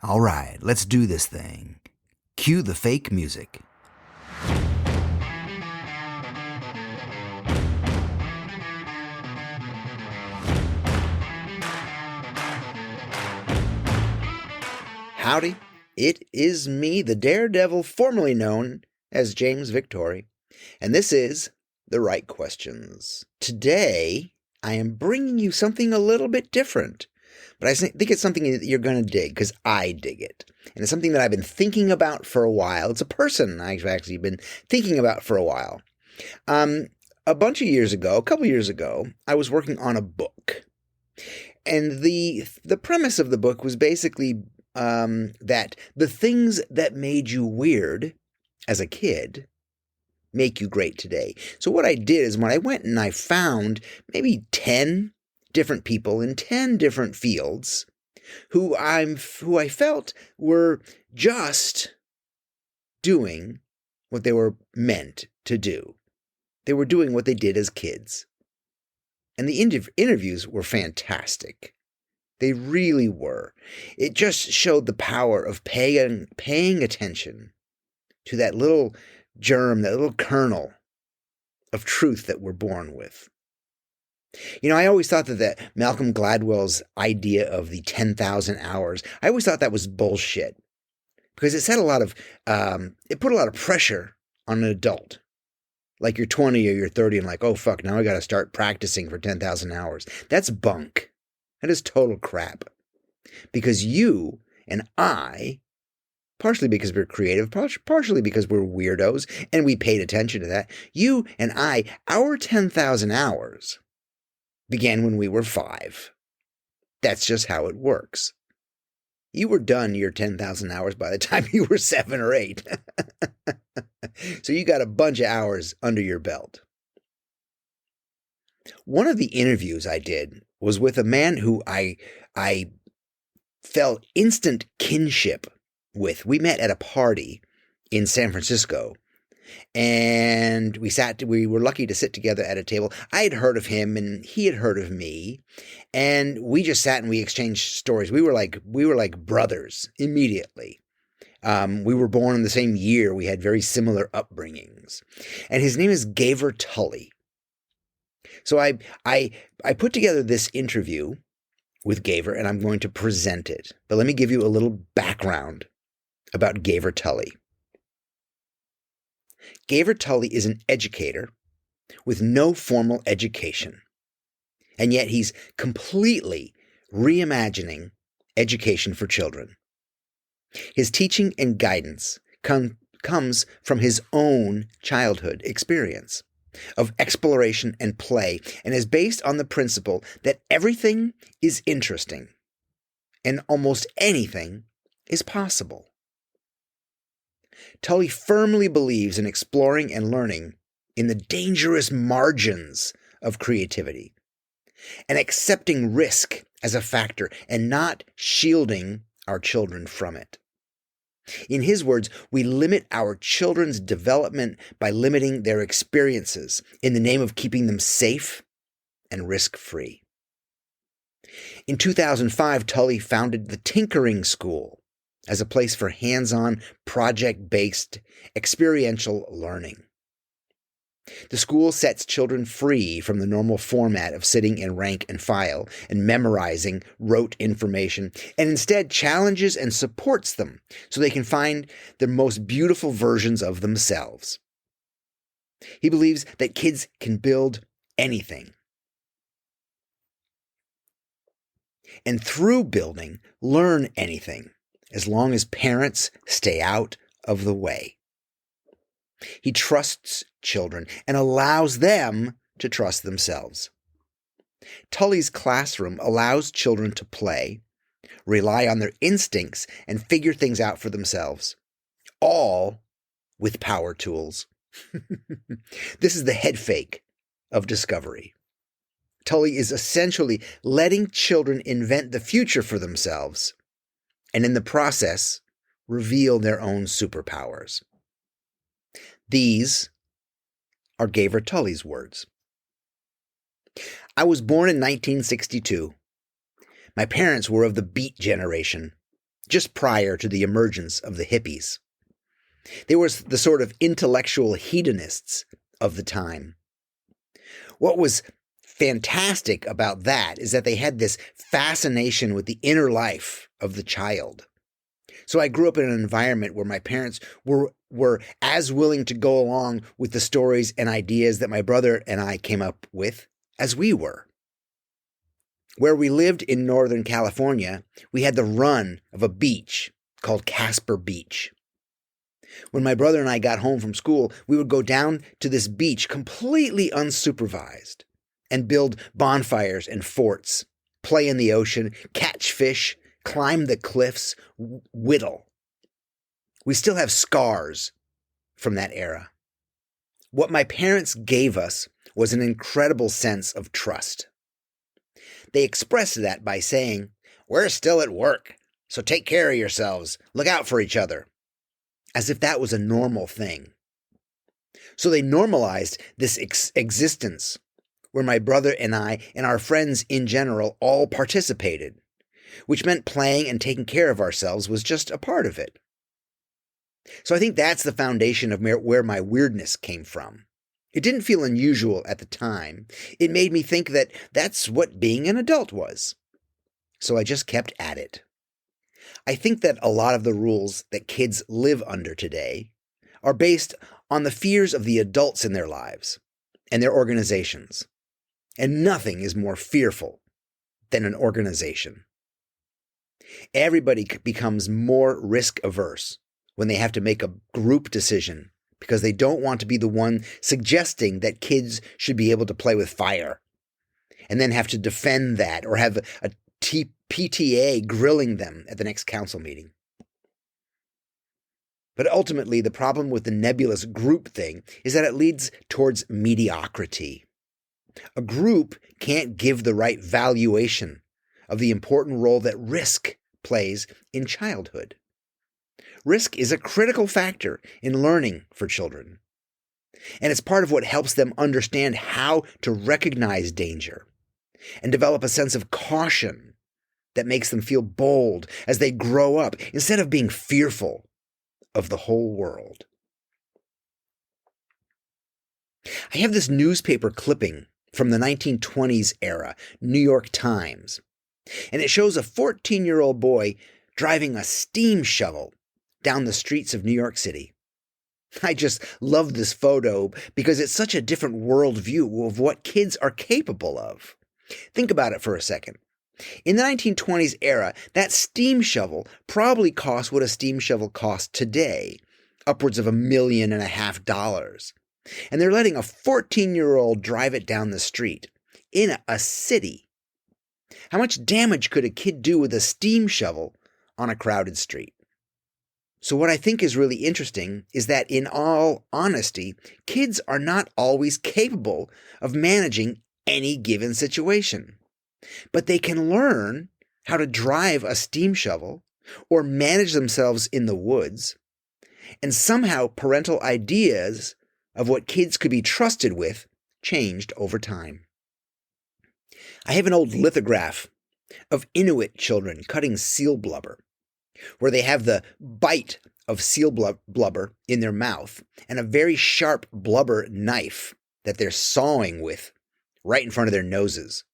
All right, let's do this thing. Cue the fake music. Howdy, it is me, the daredevil formerly known as James Victory, and this is The Right Questions. Today, I am bringing you something a little bit different, but I think it's something that you're going to dig, because I dig it. And it's something that I've been thinking about for a while. It's a person I've actually been thinking about for a while. A couple years ago, I was working on a book. And the premise of the book was basically that the things that made you weird as a kid make you great today. So what I did is when I went and I found maybe 10 different people in 10 different fields who I felt were just doing what they were meant to do. They were doing what they did as kids. And the interviews were fantastic. They really were. It just showed the power of paying attention to that little germ, that little kernel of truth that we're born with. You know, I always thought that Malcolm Gladwell's idea of the 10,000 hours, I always thought that was bullshit. Because it put a lot of pressure on an adult. Like you're 20 or you're 30 and like, oh fuck, now I gotta start practicing for 10,000 hours. That's bunk. That is total crap. Because you and I, partially because we're creative, partially because we're weirdos, and we paid attention to that, you and I, our 10,000 hours began when we were 5. That's just how it works. You were done your 10,000 hours by the time you were 7 or 8. So you got a bunch of hours under your belt. One of the interviews I did was with a man who I felt instant kinship with. We met at a party in San Francisco, and we were lucky to sit together at a table. I had heard of him and he had heard of me, and we just sat and we exchanged stories. We were like brothers immediately. We were born in the same year. We had very similar upbringings. And his name is Gaver Tully. So I put together this interview with Gaver, and I'm going to present it. But let me give you a little background about Gaver Tully. Gaver Tully is an educator with no formal education. And yet he's completely reimagining education for children. His teaching and guidance comes from his own childhood experience of exploration and play, and is based on the principle that everything is interesting and almost anything is possible. Tully firmly believes in exploring and learning in the dangerous margins of creativity and accepting risk as a factor and not shielding our children from it. In his words, we limit our children's development by limiting their experiences in the name of keeping them safe and risk-free. In 2005, Tully founded the Tinkering School as a place for hands-on, project-based, experiential learning. The school sets children free from the normal format of sitting in rank and file and memorizing rote information, and instead challenges and supports them so they can find the most beautiful versions of themselves. He believes that kids can build anything. And through building, learn anything, as long as parents stay out of the way. He trusts children and allows them to trust themselves. Tully's classroom allows children to play, rely on their instincts, and figure things out for themselves, all with power tools. This is the head fake of discovery. Tully is essentially letting children invent the future for themselves, and in the process, reveal their own superpowers. These are Gaver Tully's words. I was born in 1962. My parents were of the Beat generation, just prior to the emergence of the hippies. They were the sort of intellectual hedonists of the time. What was fantastic about that is that they had this fascination with the inner life of the child. So I grew up in an environment where my parents were as willing to go along with the stories and ideas that my brother and I came up with as we were. Where we lived in Northern California, we had the run of a beach called Casper Beach. When my brother and I got home from school, we would go down to this beach completely unsupervised and build bonfires and forts, play in the ocean, catch fish, climb the cliffs, whittle. We still have scars from that era. What my parents gave us was an incredible sense of trust. They expressed that by saying, "We're still at work, so take care of yourselves, look out for each other," as if that was a normal thing. So they normalized this existence where my brother and I and our friends in general all participated, which meant playing and taking care of ourselves was just a part of it. So I think that's the foundation of where my weirdness came from. It didn't feel unusual at the time. It made me think that that's what being an adult was. So I just kept at it. I think that a lot of the rules that kids live under today are based on the fears of the adults in their lives and their organizations. And nothing is more fearful than an organization. Everybody becomes more risk averse when they have to make a group decision because they don't want to be the one suggesting that kids should be able to play with fire and then have to defend that or have a PTA grilling them at the next council meeting. But ultimately, the problem with the nebulous group thing is that it leads towards mediocrity. A group can't give the right valuation of the important role that risk plays in childhood. Risk is a critical factor in learning for children, and it's part of what helps them understand how to recognize danger and develop a sense of caution that makes them feel bold as they grow up instead of being fearful of the whole world. I have this newspaper clipping from the 1920s era, New York Times, and it shows a 14-year-old boy driving a steam shovel down the streets of New York City. I just love this photo because it's such a different worldview of what kids are capable of. Think about it for a second. In the 1920s era, that steam shovel probably cost what a steam shovel costs today, upwards of $1.5 million. And they're letting a 14-year-old drive it down the street in a city. How much damage could a kid do with a steam shovel on a crowded street? So what I think is really interesting is that in all honesty, kids are not always capable of managing any given situation. But they can learn how to drive a steam shovel or manage themselves in the woods. And somehow parental ideas of what kids could be trusted with changed over time. I have an old lithograph of Inuit children cutting seal blubber, where they have the bite of seal blubber in their mouth and a very sharp blubber knife that they're sawing with right in front of their noses.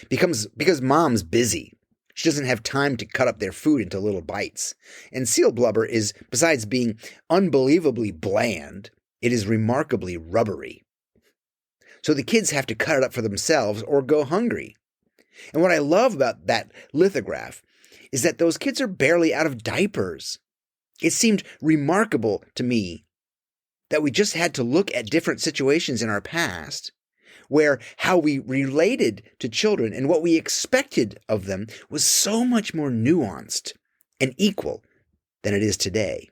Because mom's busy. She doesn't have time to cut up their food into little bites. And seal blubber is, besides being unbelievably bland, it is remarkably rubbery. So the kids have to cut it up for themselves or go hungry. And what I love about that lithograph is that those kids are barely out of diapers. It seemed remarkable to me that we just had to look at different situations in our past where how we related to children and what we expected of them was so much more nuanced and equal than it is today.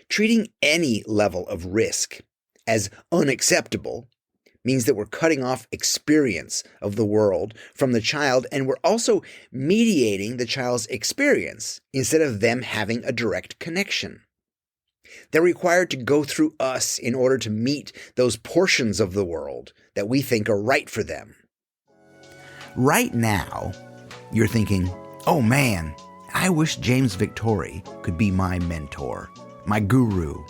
Treating any level of risk as unacceptable means that we're cutting off experience of the world from the child, and we're also mediating the child's experience instead of them having a direct connection. They're required to go through us in order to meet those portions of the world that we think are right for them. Right now, you're thinking, oh man, I wish James Victory could be my mentor, my guru.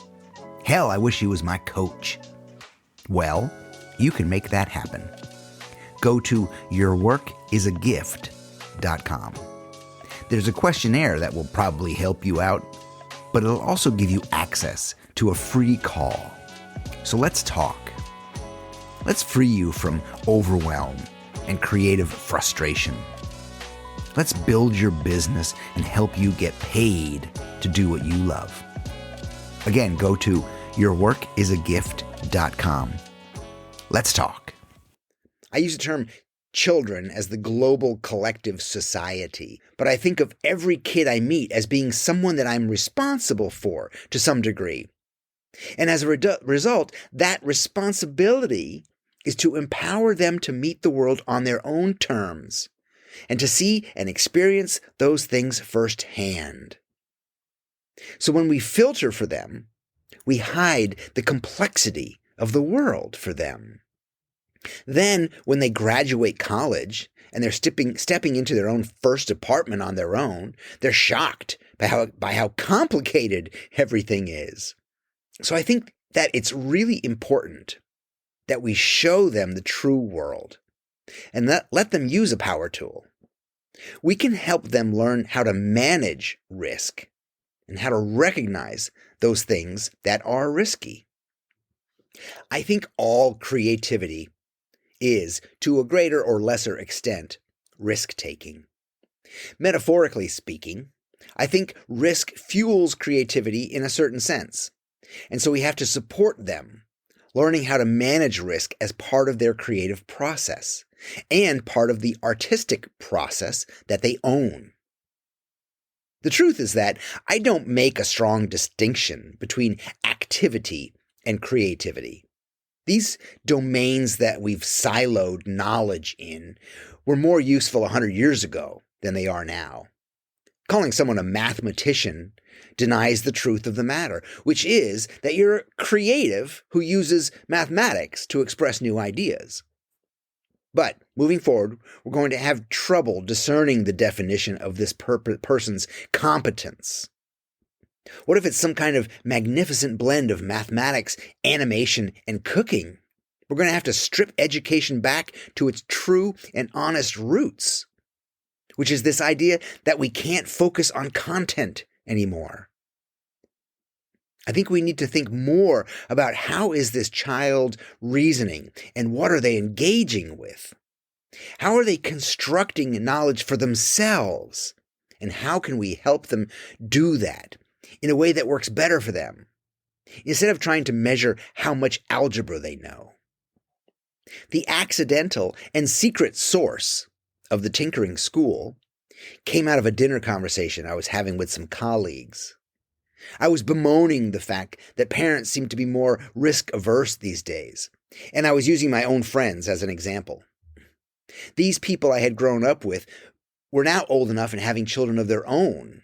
Hell, I wish he was my coach. Well, you can make that happen. Go to yourworkisagift.com. There's a questionnaire that will probably help you out, but it'll also give you access to a free call. So let's talk. Let's free you from overwhelm and creative frustration. Let's build your business and help you get paid to do what you love. Again, go to yourworkisagift.com. Let's talk. I use the term children as the global collective society, but I think of every kid I meet as being someone that I'm responsible for to some degree. And as a result, that responsibility is to empower them to meet the world on their own terms and to see and experience those things firsthand. So when we filter for them, we hide the complexity of the world for them. Then, when they graduate college and they're stepping into their own first apartment on their own, they're shocked by how complicated everything is. So I think that it's really important that we show them the true world and let them use a power tool. We can help them learn how to manage risk and how to recognize those things that are risky. I think all creativity is, to a greater or lesser extent, risk-taking. Metaphorically speaking, I think risk fuels creativity in a certain sense. And so we have to support them, learning how to manage risk as part of their creative process and part of the artistic process that they own. The truth is that I don't make a strong distinction between activity and creativity. These domains that we've siloed knowledge in were more useful 100 years ago than they are now. Calling someone a mathematician denies the truth of the matter, which is that you're a creative who uses mathematics to express new ideas. But moving forward, we're going to have trouble discerning the definition of this person's competence. What if it's some kind of magnificent blend of mathematics, animation, and cooking? We're going to have to strip education back to its true and honest roots, which is this idea that we can't focus on content anymore. I think we need to think more about how is this child reasoning and what are they engaging with? How are they constructing knowledge for themselves? And how can we help them do that in a way that works better for them, instead of trying to measure how much algebra they know? The accidental and secret source of the tinkering school came out of a dinner conversation I was having with some colleagues. I was bemoaning the fact that parents seem to be more risk-averse these days, and I was using my own friends as an example. These people I had grown up with were now old enough and having children of their own,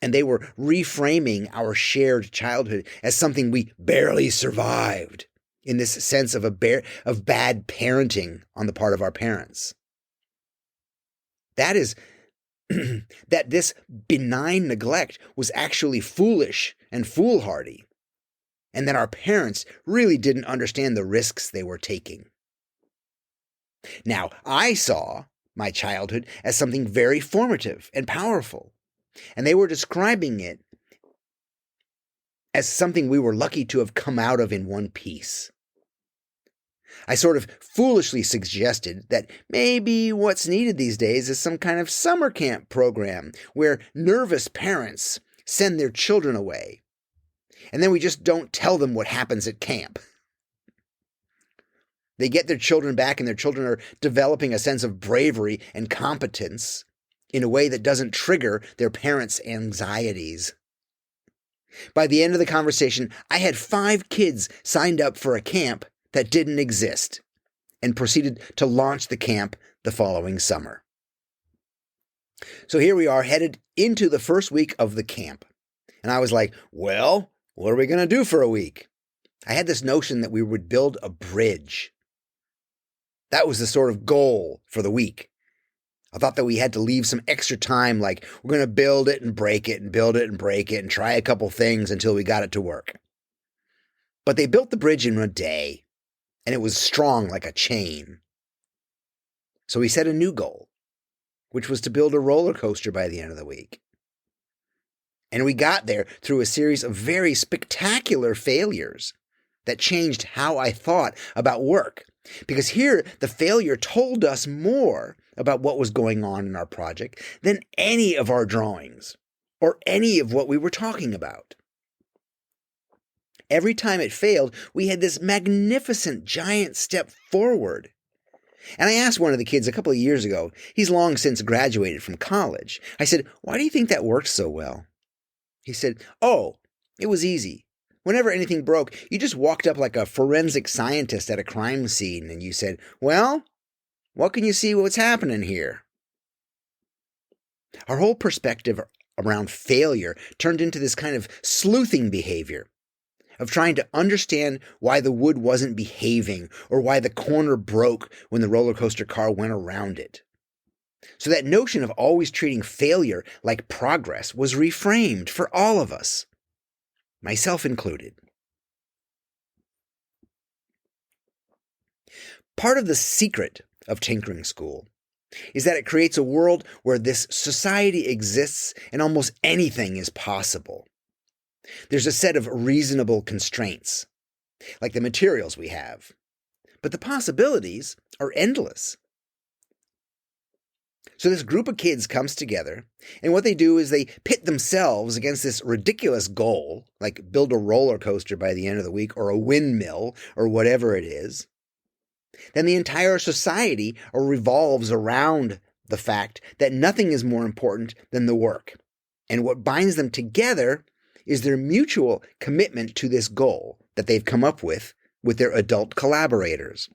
and they were reframing our shared childhood as something we barely survived, in this sense of bad parenting on the part of our parents. That is, that this benign neglect was actually foolish and foolhardy, and that our parents really didn't understand the risks they were taking. Now, I saw my childhood as something very formative and powerful, and they were describing it as something we were lucky to have come out of in one piece. I sort of foolishly suggested that maybe what's needed these days is some kind of summer camp program where nervous parents send their children away, and then we just don't tell them what happens at camp. They get their children back, and their children are developing a sense of bravery and competence in a way that doesn't trigger their parents' anxieties. By the end of the conversation, I had 5 kids signed up for a camp that didn't exist, and proceeded to launch the camp the following summer. So here we are, headed into the first week of the camp. And I was like, well, what are we going to do for a week? I had this notion that we would build a bridge. That was the sort of goal for the week. I thought that we had to leave some extra time, like we're going to build it and break it and build it and break it and try a couple things until we got it to work. But they built the bridge in a day, and it was strong like a chain. So we set a new goal, which was to build a roller coaster by the end of the week. And we got there through a series of very spectacular failures that changed how I thought about work. Because here, the failure told us more about what was going on in our project than any of our drawings or any of what we were talking about. Every time it failed, we had this magnificent giant step forward. And I asked one of the kids a couple of years ago, he's long since graduated from college. I said, "Why do you think that worked so well?" He said, "Oh, it was easy. Whenever anything broke, you just walked up like a forensic scientist at a crime scene and you said, 'Well, what can you see what's happening here?'" Our whole perspective around failure turned into this kind of sleuthing behavior of trying to understand why the wood wasn't behaving or why the corner broke when the roller coaster car went around it. So that notion of always treating failure like progress was reframed for all of us, myself included. Part of the secret of tinkering school is that it creates a world where this society exists and almost anything is possible. There's a set of reasonable constraints, like the materials we have, but the possibilities are endless. So this group of kids comes together, and what they do is they pit themselves against this ridiculous goal, like build a roller coaster by the end of the week, or a windmill, or whatever it is. Then the entire society revolves around the fact that nothing is more important than the work. And what binds them together is their mutual commitment to this goal that they've come up with their adult collaborators.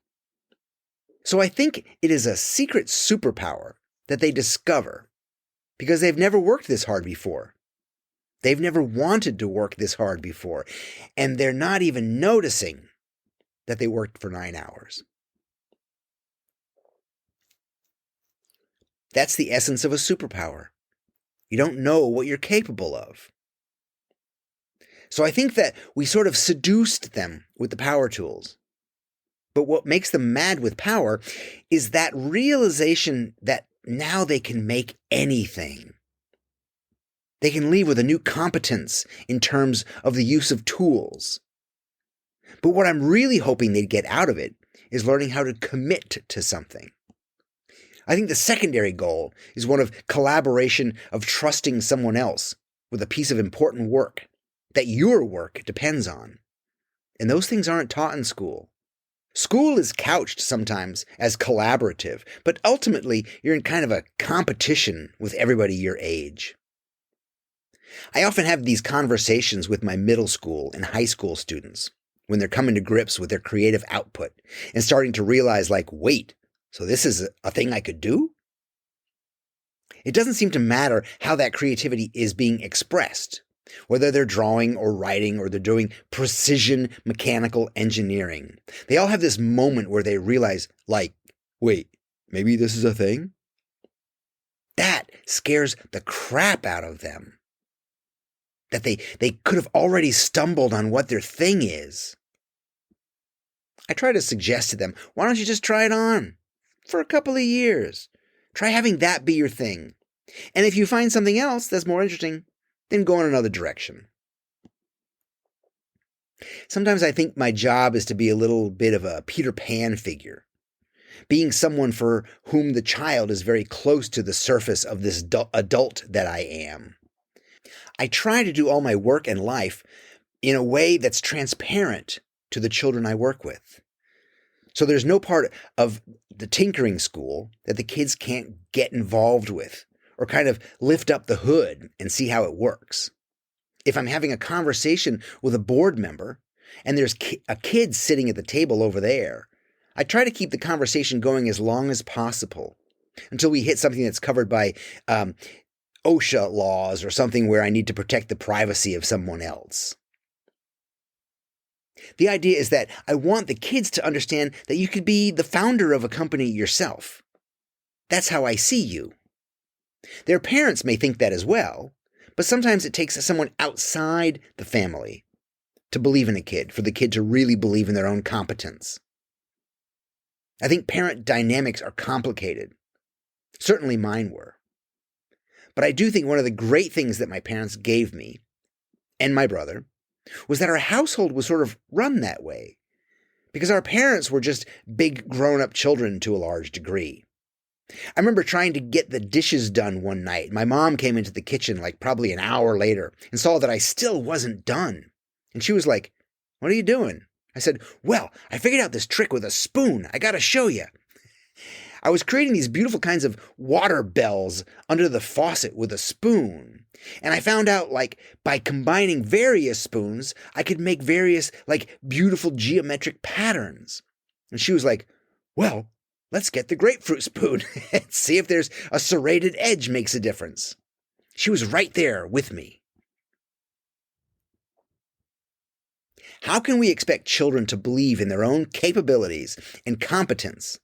So I think it is a secret superpower that they discover because they've never worked this hard before. They've never wanted to work this hard before, and they're not even noticing that they worked for 9 hours. That's the essence of a superpower. You don't know what you're capable of. So I think that we sort of seduced them with the power tools. But what makes them mad with power is that realization that now they can make anything. They can leave with a new competence in terms of the use of tools. But what I'm really hoping they'd get out of it is learning how to commit to something. I think the secondary goal is one of collaboration, of trusting someone else with a piece of important work that your work depends on. And those things aren't taught in school. School is couched sometimes as collaborative, but ultimately you're in kind of a competition with everybody your age. I often have these conversations with my middle school and high school students when they're coming to grips with their creative output and starting to realize, like, wait, so this is a thing I could do? It doesn't seem to matter how that creativity is being expressed, whether they're drawing or writing or they're doing precision mechanical engineering. They all have this moment where they realize, like, wait, maybe this is a thing? That scares the crap out of them. That they could have already stumbled on what their thing is. I try to suggest to them, why don't you just try it on for a couple of years? Try having that be your thing. And if you find something else that's more interesting, then go in another direction. Sometimes I think my job is to be a little bit of a Peter Pan figure, being someone for whom the child is very close to the surface of this adult that I am. I try to do all my work and life in a way that's transparent to the children I work with. So there's no part of the tinkering school that the kids can't get involved with or kind of lift up the hood and see how it works. If I'm having a conversation with a board member and there's a kid sitting at the table over there, I try to keep the conversation going as long as possible until we hit something that's covered by OSHA laws or something where I need to protect the privacy of someone else. The idea is that I want the kids to understand that you could be the founder of a company yourself. That's how I see you. Their parents may think that as well, but sometimes it takes someone outside the family to believe in a kid, for the kid to really believe in their own competence. I think parent dynamics are complicated. Certainly mine were. But I do think one of the great things that my parents gave me, and my brother, was that our household was sort of run that way, because our parents were just big grown-up children to a large degree. I remember trying to get the dishes done one night. My mom came into the kitchen like probably an hour later and saw that I still wasn't done. And she was like, "What are you doing?" I said, "Well, I figured out this trick with a spoon. I got to show you." I was creating these beautiful kinds of water bells under the faucet with a spoon. And I found out, like, by combining various spoons, I could make various, like, beautiful geometric patterns. And she was like, "Well, let's get the grapefruit spoon and see if there's a serrated edge makes a difference." She was right there with me. How can we expect children to believe in their own capabilities and competence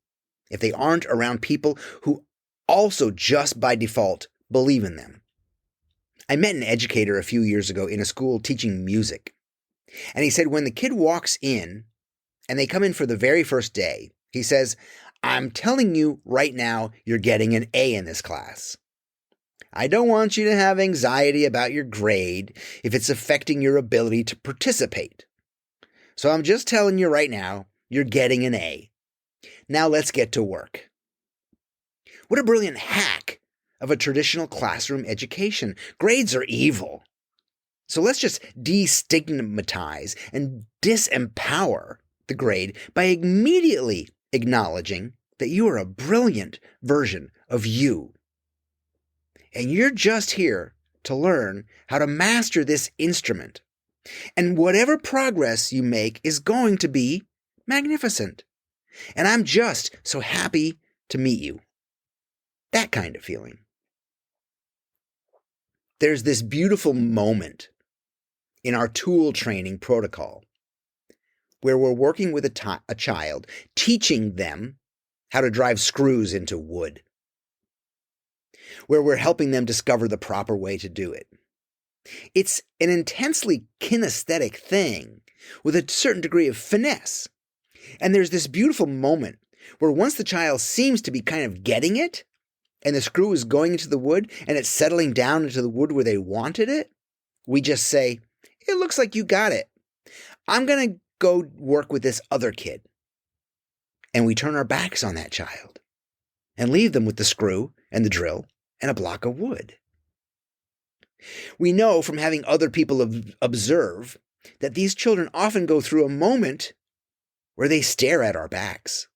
if they aren't around people who also just by default believe in them? I met an educator a few years ago in a school teaching music, and he said when the kid walks in and they come in for the very first day, he says, "I'm telling you right now, you're getting an A in this class. I don't want you to have anxiety about your grade if it's affecting your ability to participate. So I'm just telling you right now, you're getting an A. Now let's get to work." What a brilliant hack of a traditional classroom education. Grades are evil. So let's just destigmatize and disempower the grade by immediately acknowledging that you are a brilliant version of you. And you're just here to learn how to master this instrument. And whatever progress you make is going to be magnificent. And I'm just so happy to meet you. That kind of feeling. There's this beautiful moment in our tool training protocol where we're working with a child, teaching them how to drive screws into wood, where we're helping them discover the proper way to do it. It's an intensely kinesthetic thing with a certain degree of finesse. And there's this beautiful moment where once the child seems to be kind of getting it, and the screw is going into the wood, and it's settling down into the wood where they wanted it, we just say, "It looks like you got it. I'm going to go work with this other kid." And we turn our backs on that child and leave them with the screw and the drill and a block of wood. We know from having other people observe that these children often go through a moment where they stare at our backs,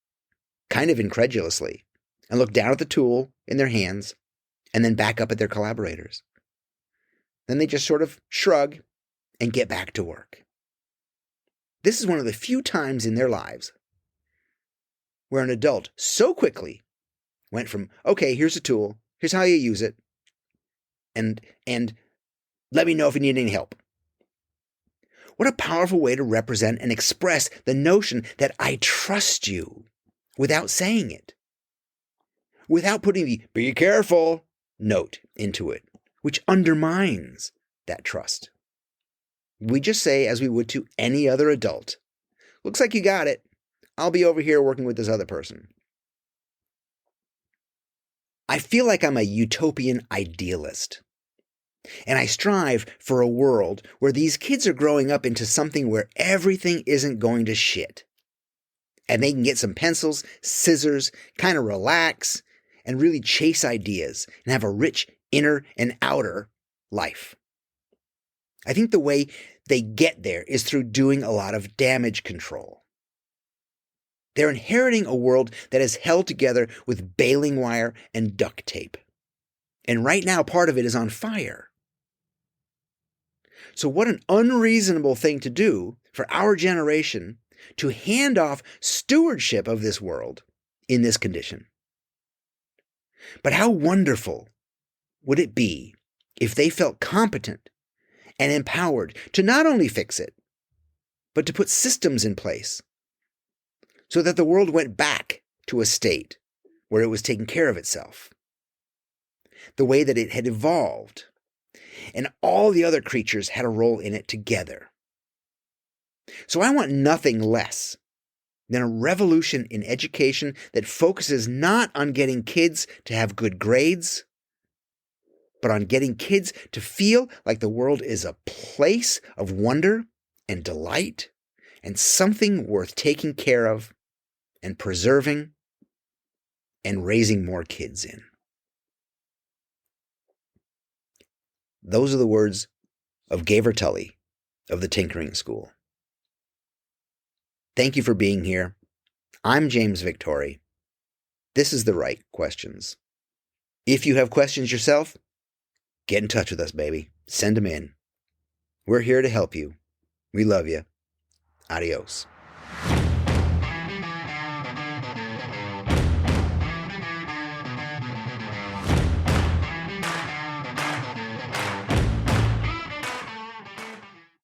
kind of incredulously, and look down at the tool in their hands and then back up at their collaborators. Then they just sort of shrug and get back to work. This is one of the few times in their lives where an adult so quickly went from, "Okay, here's a tool, here's how you use it, and let me know if you need any help." What a powerful way to represent and express the notion that I trust you without saying it, without putting the "be careful" note into it, which undermines that trust. We just say, as we would to any other adult, "Looks like you got it. I'll be over here working with this other person." I feel like I'm a utopian idealist. And I strive for a world where these kids are growing up into something where everything isn't going to shit. And they can get some pencils, scissors, kind of relax, and really chase ideas and have a rich inner and outer life. I think the way they get there is through doing a lot of damage control. They're inheriting a world that is held together with baling wire and duct tape. And right now, part of it is on fire. So what an unreasonable thing to do for our generation to hand off stewardship of this world in this condition. But how wonderful would it be if they felt competent and empowered to not only fix it, but to put systems in place so that the world went back to a state where it was taking care of itself, the way that it had evolved, and all the other creatures had a role in it together. So I want nothing less than a revolution in education that focuses not on getting kids to have good grades, but on getting kids to feel like the world is a place of wonder and delight and something worth taking care of and preserving and raising more kids in. Those are the words of Gaver Tully of the Tinkering School. Thank you for being here. I'm James Victori. This is The Right Questions. If you have questions yourself, get in touch with us, baby. Send them in. We're here to help you. We love you. Adios.